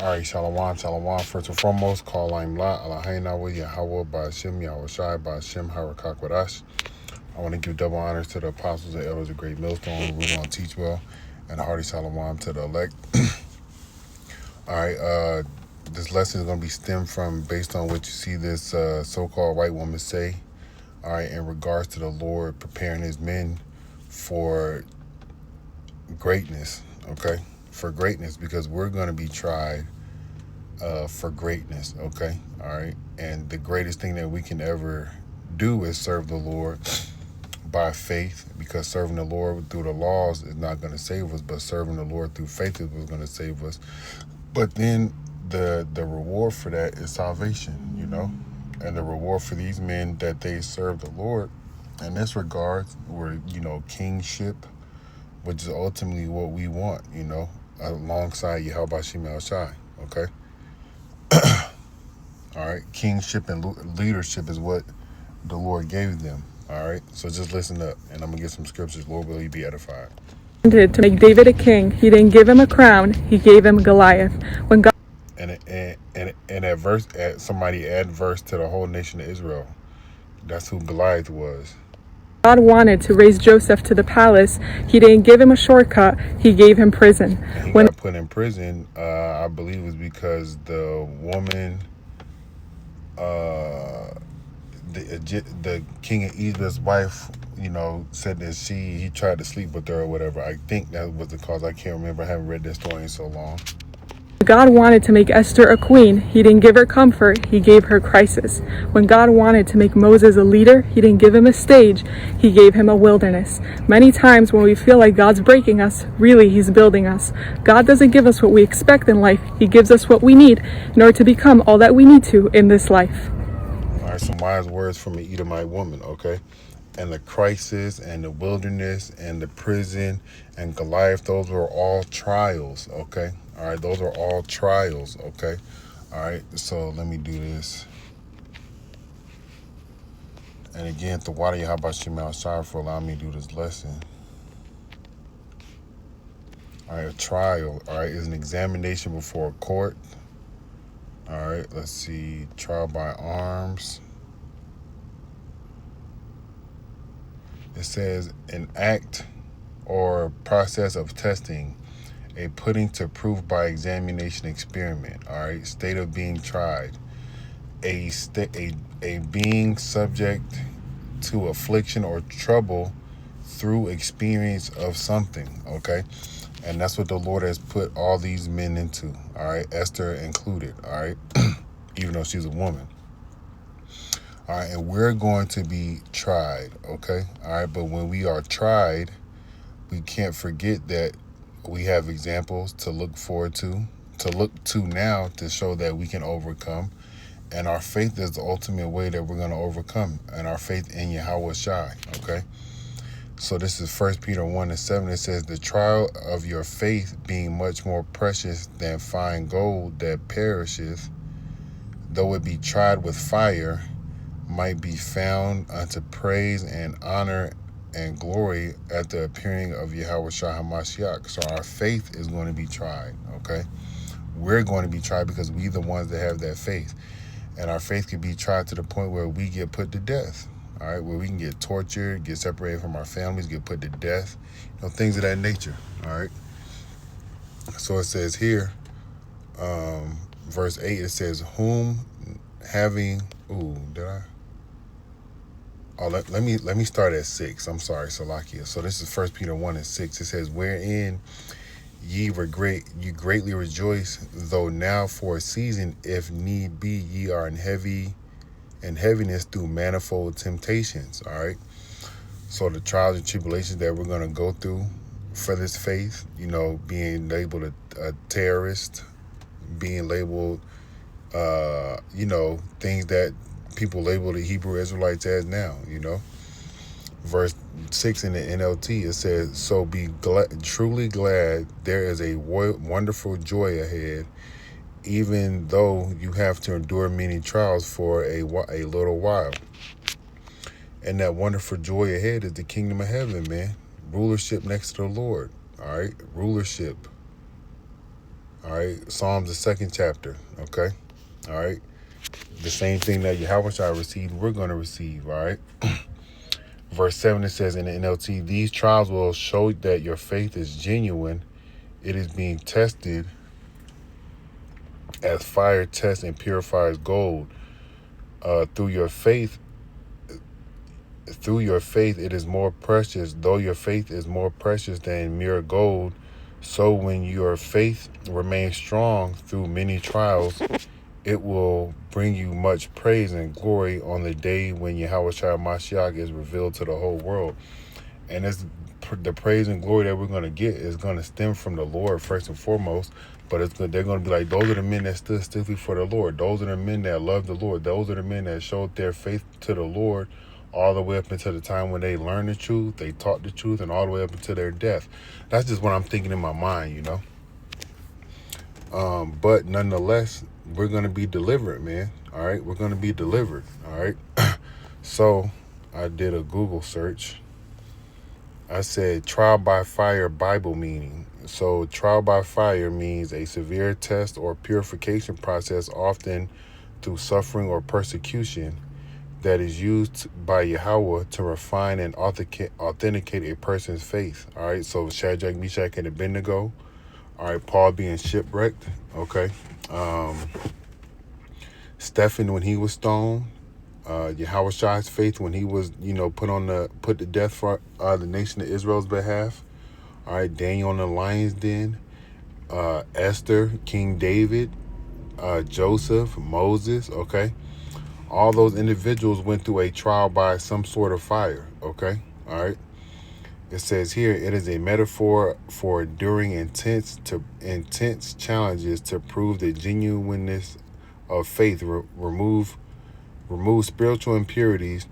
All right, shalom, shalom. First and foremost, call I'm La, Alahaina with Yahweh, Ba'ashem, Yahweh Shai, Ba'ashem, Harakak with us. I want to give double honors to the apostles and elders of Great Millstone, Rule on Teach Well, and a hearty shalom to the elect. All right, this lesson is going to be stemmed from based on what you see this so-called white woman say, all right, in regards to the Lord preparing his men for greatness, okay? For greatness, because we're going to be tried for greatness, okay? All right, and the greatest thing that we can ever do is serve the Lord by faith, because serving the Lord through the laws is not going to save us, but serving the Lord through faith is what's going to save us. But then the reward for that is salvation, you know? And the reward for these men that they serve the Lord in this regard were, you know, kingship, which is ultimately what we want, you know, alongside Yahweh Shai, okay? All right, kingship and leadership is what the Lord gave them. All right, so just listen up, and I'm gonna get some scriptures. Lord, will you be edified? To make David a king, he didn't give him a crown, he gave him Goliath. When God And at verse, somebody add verse to the whole nation of Israel. That's who Goliath was. wanted to raise Joseph to the palace, he didn't give him a shortcut, he gave him prison. And he When got put in prison, I believe it was because the woman, the king of Egypt's wife, you know, said that he tried to sleep with her or whatever. I think that was the cause. I can't remember. I haven't read this story in so long. God wanted to make Esther a queen, he didn't give her comfort, he gave her crisis. When God wanted to make Moses a leader, he didn't give him a stage, he gave him a wilderness. Many times when we feel like God's breaking us, really he's building us. God doesn't give us what we expect in life, he gives us what we need in order to become all that we need to in this life. All right, some wise words from an Edomite woman, okay? And the crisis and the wilderness and the prison and Goliath, those were all trials, okay? All right, those are all trials, okay? All right, so let me do this. And again, the water Yahweh Shai for allowing me to do this lesson. All right, a trial, all right, is an examination before a court. All right, let's see, trial by arms. It says an act or process of testing, a putting to proof by examination experiment, all right, state of being tried, a being subject to affliction or trouble through experience of something, okay? And that's what the Lord has put all these men into, all right, Esther included, all right, even though she's a woman. All right, and we're going to be tried, okay? All right, but when we are tried, we can't forget that we have examples to look forward to look to now to show that we can overcome. And our faith is the ultimate way that we're going to overcome, and our faith in Yahweh Shai, okay? So this is 1 Peter 1:7. It says, the trial of your faith being much more precious than fine gold that perisheth, though it be tried with fire, might be found unto praise and honor and glory at the appearing of Yahweh Shai HaMashiach. So our faith is going to be tried, okay? We're going to be tried because we're the ones that have that faith. And our faith can be tried to the point where we get put to death, all right? Where we can get tortured, get separated from our families, get put to death, you know, things of that nature, all right? So it says here, verse 8, it says, whom having, let me start at 6. I'm sorry, Salakia. So this is 1 Peter 1:6. It says, wherein you greatly rejoice, though now for a season, if need be, ye are in heaviness through manifold temptations. All right. So the trials and tribulations that we're going to go through for this faith, you know, being labeled a terrorist, being labeled, you know, things that people label the Hebrew Israelites as now, you know. Verse 6 in the NLT, it says, so be truly glad, there is a wonderful joy ahead, even though you have to endure many trials for a little while. And that wonderful joy ahead is the kingdom of heaven, man. Rulership next to the Lord, all right? Rulership. All right. Psalms, the second chapter. Okay. All right. The same thing that Yahweh received, we're going to receive. All right. Verse 7, it says in the NLT, these trials will show that your faith is genuine. It is being tested as fire tests and purifies gold. Through your faith, it is more precious. Though your faith is more precious than mere gold, so when your faith remains strong through many trials, it will bring you much praise and glory on the day when Yahweh Shai Mashiach is revealed to the whole world. And it's the praise and glory that we're going to get is going to stem from the Lord first and foremost. But they're going to be like, those are the men that stood stiffly for the Lord. Those are the men that loved the Lord. Those are the men that showed their faith to the Lord all the way up until the time when they learned the truth, they taught the truth, and all the way up until their death. That's just what I'm thinking in my mind, you know. But nonetheless, we're going to be delivered, man. All right, we're going to be delivered. All right. So I did a Google search. I said trial by fire Bible meaning. So trial by fire means a severe test or purification process, often through suffering or persecution, that is used by Yahweh to refine and authenticate a person's faith. All right, so Shadrach, Meshach, and Abednego. All right, Paul being shipwrecked. Okay. Stephen when he was stoned. Yahweh Shai's faith when he was, put to death for the nation of Israel's behalf. All right, Daniel in the lion's den. Esther, King David, Joseph, Moses. Okay. All those individuals went through a trial by some sort of fire, okay? All right. It says here, it is a metaphor for enduring intense challenges to prove the genuineness of faith, remove spiritual impurities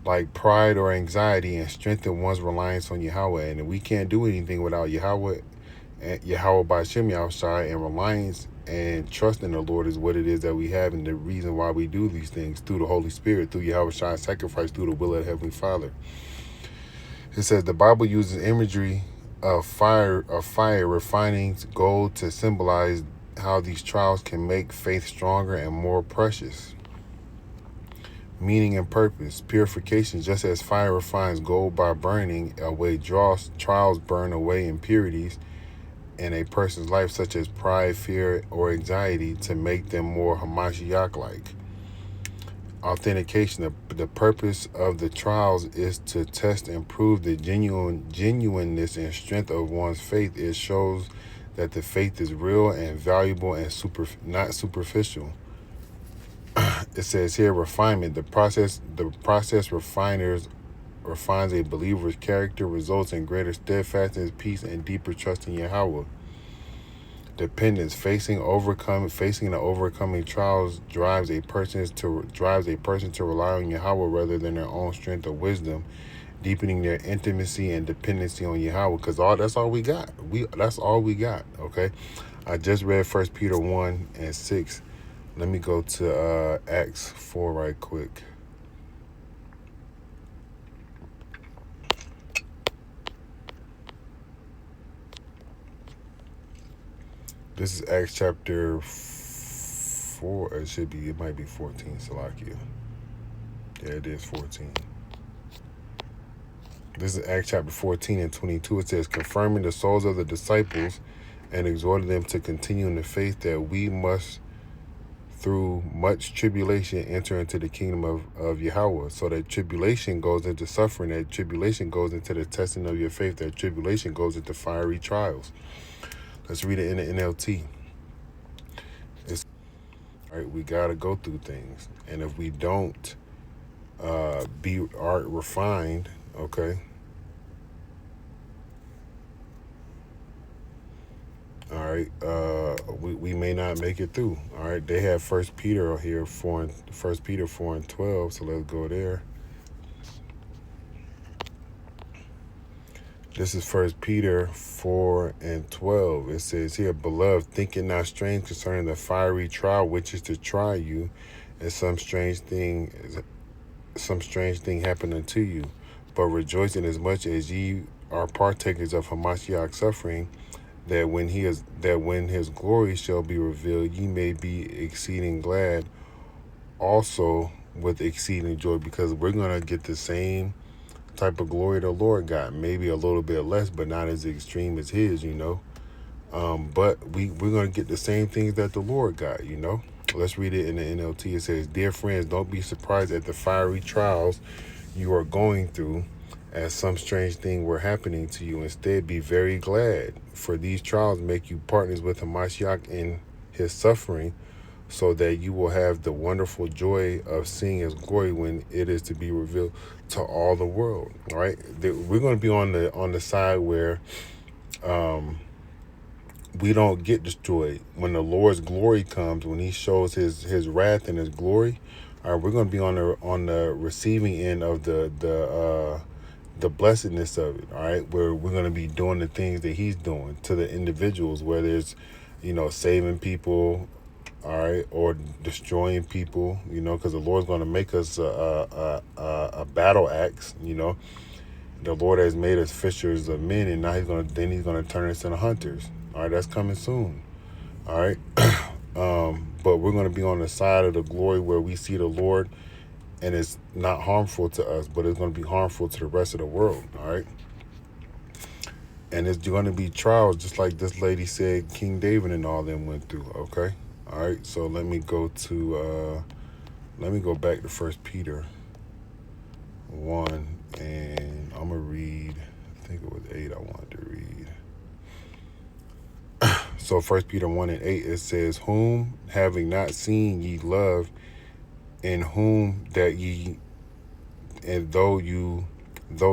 like pride or anxiety, and strengthen one's reliance on Yahweh. And we can't do anything without Yahweh by Shem Yahushai, and reliance and trust in the Lord is what it is that we have, and the reason why we do these things through the Holy Spirit, through Yahweh Shai's sacrifice, through the will of the Heavenly Father. It says the Bible uses imagery of fire refining gold to symbolize how these trials can make faith stronger and more precious. Meaning and purpose. Purification, just as fire refines gold by burning away dross, trials burn away impurities in a person's life, such as pride, fear, or anxiety, to make them more Hamashiach-like. Authentication. The purpose of the trials is to test and prove the genuineness and strength of one's faith. It shows that the faith is real and valuable and not superficial. It says here, refinement. The process refines a believer's character, results in greater steadfastness, peace, and deeper trust in Yahweh. Dependence. Facing and overcoming trials drives a person to rely on Yahweh rather than their own strength or wisdom, deepening their intimacy and dependency on Yahweh. Because that's all we got. That's all we got. Okay. I just read 1 Peter 1:6. Let me go to Acts 4 right quick. This is Acts chapter 4. It might be 14, Salakia. Yeah, it is 14. This is Acts chapter 14 and 22. It says, confirming the souls of the disciples and exhorting them to continue in the faith, that we must, through much tribulation, enter into the kingdom of Yahweh. So that tribulation goes into suffering, that tribulation goes into the testing of your faith, that tribulation goes into fiery trials. Let's read it in the NLT. All right, we got to go through things. And if we don't be refined, okay, all right, we may not make it through. All right, they have 1 Peter here, 1 Peter 4:12, so let's go there. This is 1 Peter 4:12. It says here, beloved, think it not strange concerning the fiery trial which is to try you, and some strange thing happened unto you. But rejoice in as much as ye are partakers of Hamashiach suffering, that when his glory shall be revealed, ye may be exceeding glad also with exceeding joy, because we're gonna get the same type of glory the Lord got, maybe a little bit less, but not as extreme as his, but we're gonna get the same things that the Lord got. Let's read it in the NLT. It says, "Dear friends, don't be surprised at the fiery trials you are going through, as some strange thing were happening to you. Instead, be very glad, for these trials make you partners with Hamashiach in his suffering, so that you will have the wonderful joy of seeing his glory when it is to be revealed to all the world." All right, we're going to be on the side where we don't get destroyed when the Lord's glory comes, when he shows his wrath and his glory. All right, we're going to be on the receiving end of the blessedness of it. All right, where we're going to be doing the things that he's doing to the individuals, whether it's saving people, all right, or destroying people, because the Lord's going to make us a battle axe. The Lord has made us fishers of men, and now he's going to turn us into hunters. All right, that's coming soon. All right, but we're going to be on the side of the glory where we see the Lord, and it's not harmful to us, but it's going to be harmful to the rest of the world. All right, and it's going to be trials, just like this lady said King David and all them went through. Okay. All right, so let me go back to 1 Peter 1, and I'm gonna read. I think it was 8. I wanted to read. So 1 Peter 1 and 8, it says, "Whom having not seen ye love, in whom that ye, and though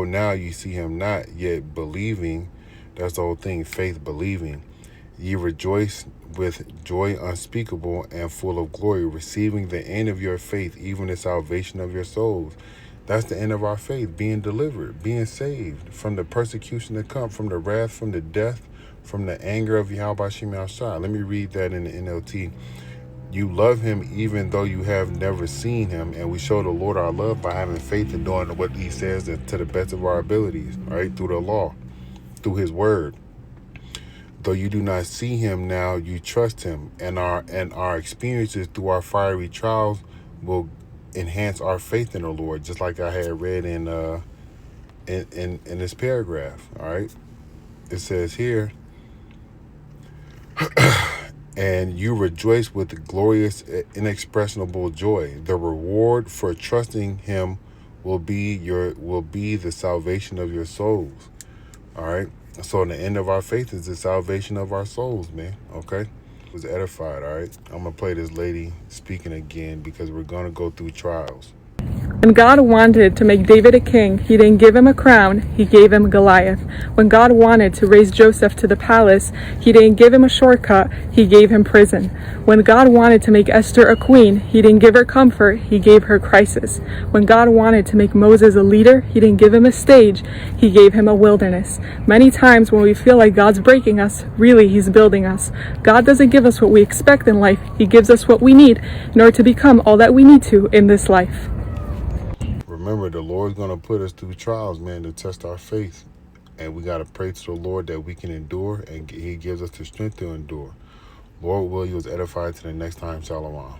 now you see him not, yet believing," that's the whole thing, faith, believing, "ye rejoice with joy unspeakable and full of glory, receiving the end of your faith, even the salvation of your souls." That's the end of our faith, being delivered, being saved from the persecution to come, from the wrath, from the death, from the anger of Yahweh Shem Yahshua. Let me read that in the NLT. "You love him even though you have never seen him, and we show the Lord our love by having faith and doing what he says to the best of our abilities, right? Through the law, through his word. Though you do not see him now, you trust him, and our experiences through our fiery trials will enhance our faith in the Lord," just like I had read in this paragraph. All right, it says here, "And you rejoice with glorious, inexpressible joy. The reward for trusting him will be the salvation of your souls." All right. So the end of our faith is the salvation of our souls, man. Okay. Was edified. All right. I'm gonna play this lady speaking again, because we're gonna go through trials. When God wanted to make David a king, he didn't give him a crown, he gave him Goliath. When God wanted to raise Joseph to the palace, he didn't give him a shortcut, he gave him prison. When God wanted to make Esther a queen, he didn't give her comfort, he gave her crisis. When God wanted to make Moses a leader, he didn't give him a stage, he gave him a wilderness. Many times when we feel like God's breaking us, really he's building us. God doesn't give us what we expect in life, he gives us what we need in order to become all that we need to in this life. Remember, the Lord's going to put us through trials, man, to test our faith. And we got to pray to the Lord that we can endure, and he gives us the strength to endure. Lord will, you was edified. To the next time. Shalom.